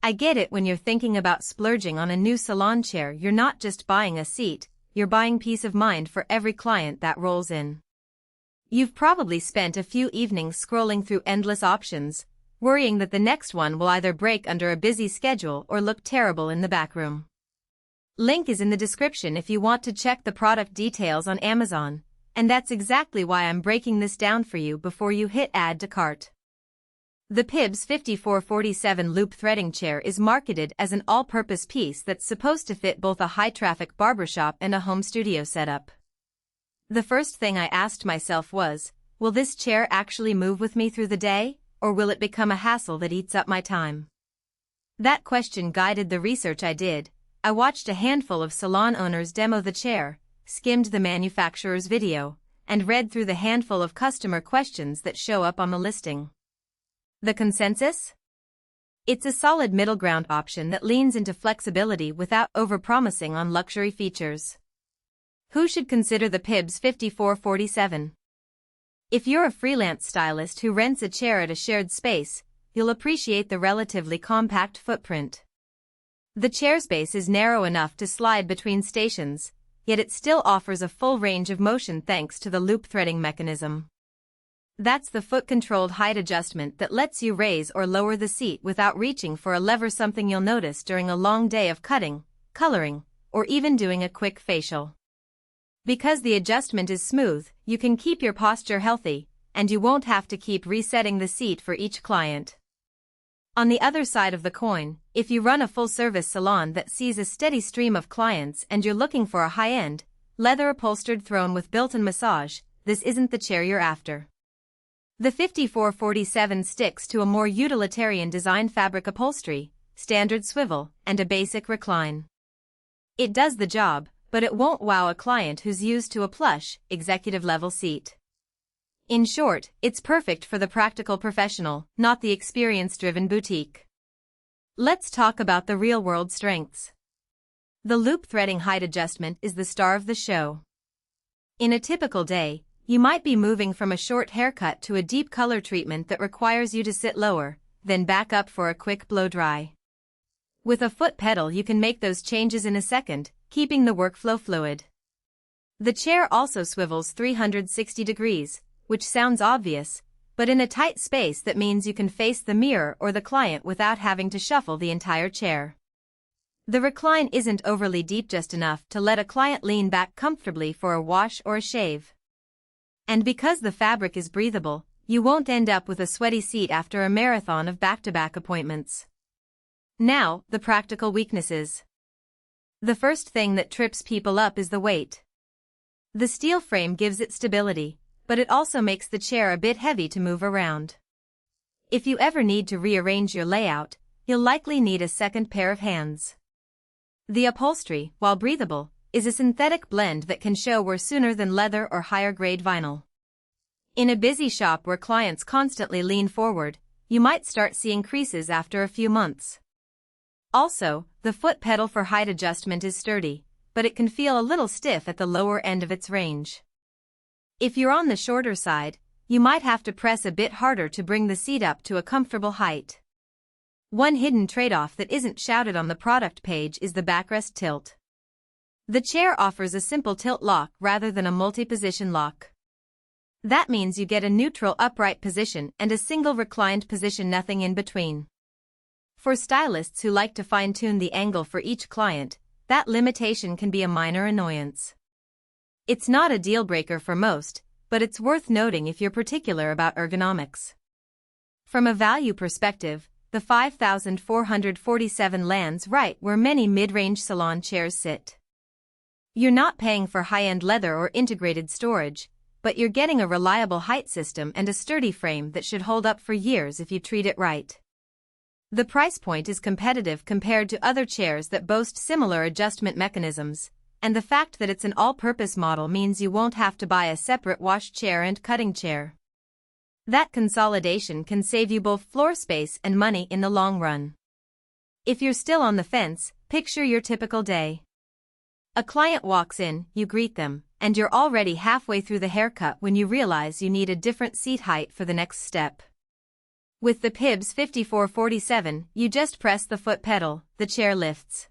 I get it. When you're thinking about splurging on a new salon chair, you're not just buying a seat, you're buying peace of mind for every client that rolls in. You've probably spent a few evenings scrolling through endless options, worrying that the next one will either break under a busy schedule or look terrible in the back room. Link is in the description if you want to check the product details on Amazon, and that's exactly why I'm breaking this down for you before you hit add to cart. The Pibbs 5447 loop threading chair is marketed as an all-purpose piece that's supposed to fit both a high-traffic barbershop and a home studio setup. The first thing I asked myself was, will this chair actually move with me through the day, or will it become a hassle that eats up my time? That question guided the research I did. I watched a handful of salon owners demo the chair, skimmed the manufacturer's video, and read through the handful of customer questions that show up on the listing. The consensus? It's a solid middle ground option that leans into flexibility without overpromising on luxury features. Who should consider the Pibbs 5447? If you're a freelance stylist who rents a chair at a shared space, you'll appreciate the relatively compact footprint. The chair's base is narrow enough to slide between stations, yet it still offers a full range of motion thanks to the loop threading mechanism. That's the foot-controlled height adjustment that lets you raise or lower the seat without reaching for a lever, something you'll notice during a long day of cutting, coloring, or even doing a quick facial. Because the adjustment is smooth, you can keep your posture healthy, and you won't have to keep resetting the seat for each client. On the other side of the coin, if you run a full-service salon that sees a steady stream of clients and you're looking for a high-end, leather-upholstered throne with built-in massage, this isn't the chair you're after. The 5447 sticks to a more utilitarian design: fabric upholstery, standard swivel, and a basic recline. It does the job, but it won't wow a client who's used to a plush, executive-level seat. In short, it's perfect for the practical professional, not the experience-driven boutique. Let's talk about the real-world strengths. The loop threading height adjustment is the star of the show. In a typical day, you might be moving from a short haircut to a deep color treatment that requires you to sit lower, then back up for a quick blow-dry. With a foot pedal you can make those changes in a second, keeping the workflow fluid. The chair also swivels 360 degrees, which sounds obvious, but in a tight space that means you can face the mirror or the client without having to shuffle the entire chair. The recline isn't overly deep, just enough to let a client lean back comfortably for a wash or a shave. And because the fabric is breathable, you won't end up with a sweaty seat after a marathon of back-to-back appointments. Now, the practical weaknesses. The first thing that trips people up is the weight. The steel frame gives it stability, but it also makes the chair a bit heavy to move around. If you ever need to rearrange your layout, you'll likely need a second pair of hands. The upholstery, while breathable, is a synthetic blend that can show wear sooner than leather or higher-grade vinyl. In a busy shop where clients constantly lean forward, you might start seeing creases after a few months. Also, the foot pedal for height adjustment is sturdy, but it can feel a little stiff at the lower end of its range. If you're on the shorter side, you might have to press a bit harder to bring the seat up to a comfortable height. One hidden trade-off that isn't shouted on the product page is the backrest tilt. The chair offers a simple tilt lock rather than a multi-position lock. That means you get a neutral upright position and a single reclined position, nothing in between. For stylists who like to fine-tune the angle for each client, that limitation can be a minor annoyance. It's not a deal-breaker for most, but it's worth noting if you're particular about ergonomics. From a value perspective, the 5447 lands right where many mid-range salon chairs sit. You're not paying for high-end leather or integrated storage, but you're getting a reliable height system and a sturdy frame that should hold up for years if you treat it right. The price point is competitive compared to other chairs that boast similar adjustment mechanisms, and the fact that it's an all-purpose model means you won't have to buy a separate wash chair and cutting chair. That consolidation can save you both floor space and money in the long run. If you're still on the fence, picture your typical day. A client walks in, you greet them, and you're already halfway through the haircut when you realize you need a different seat height for the next step. With the Pibbs 5447, you just press the foot pedal, the chair lifts.